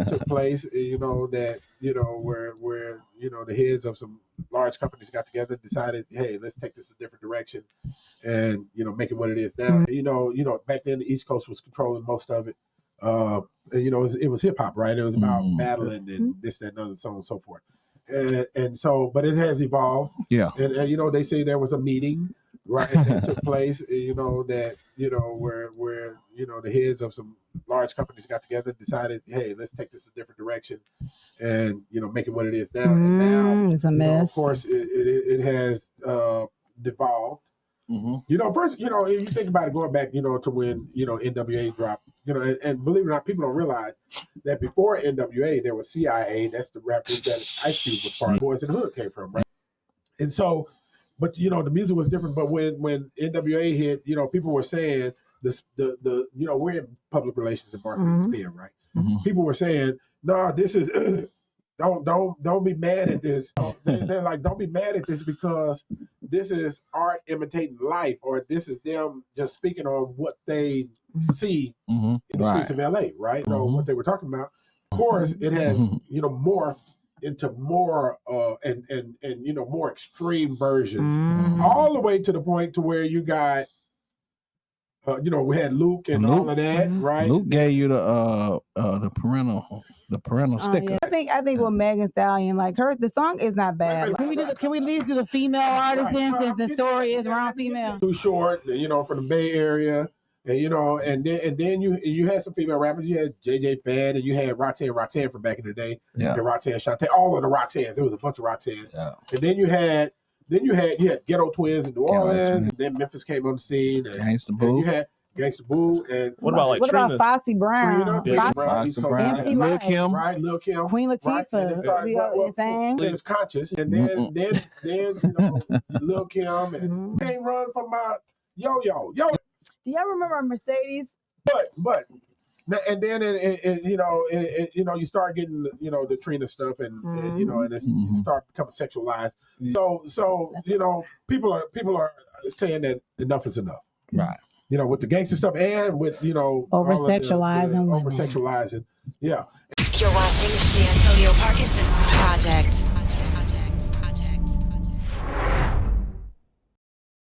that took place, that, where the heads of some large companies got together and decided, hey, let's take this a different direction and, make it what it is now. Back then the East Coast was controlling most of it. And, it was hip hop, right? It was about battling and this, that, and other, so on and so forth. And so, but it has evolved. Yeah. And, they say there was a meeting, right, that took place, that, where the heads of some large companies got together and decided, hey, let's take this a different direction and, make it what it is now. And now, it's a mess. Of course, it has devolved. First, if you think about it, going back, to when, NWA dropped, and believe it or not, people don't realize that before NWA, there was CIA. That's the rap group that Ice Cube was part of. Boys in the Hood came from, right? And so, but, the music was different. But when NWA hit, people were saying this, we're in public relations and marketing spin, right? People were saying, no, this is, don't be mad at this. They're like, don't be mad at this because this is art imitating life, or this is them just speaking on what they see in the streets of LA, right? What they were talking about. Of course, it has, morphed into more and more extreme versions, all the way to the point to where you got we had Luke and all of that, right? Luke gave you the parental sticker. Yeah. I think with Megan Thee Stallion, like the song is not bad. Can we at least do the female artist then, since the story is around female? Too Short, from the Bay Area. And then you had some female rappers. You had JJ Fad, and you had Roxanne from back in the day. Yeah. The Roxanne Shantae, all of the Roxannes. There was a bunch of Roxannes. Yeah. And then you had Ghetto Twins in New Orleans, and then Memphis came on the scene. And Gangsta Boo. You had Gangsta Boo, and what about Foxy Brown? Foxy Brown. Lil Kim. Right, Lil Kim. Queen Latifah. It was conscious, and then Lil Kim and Can't Run From My Yo. Do y'all remember Mercedes? But and then you start getting the Trina stuff and it's start becoming sexualized. So people are saying that enough is enough. Right. With the gangster stuff and with over sexualizing. Yeah. You're watching the Antonio Parkinson Project.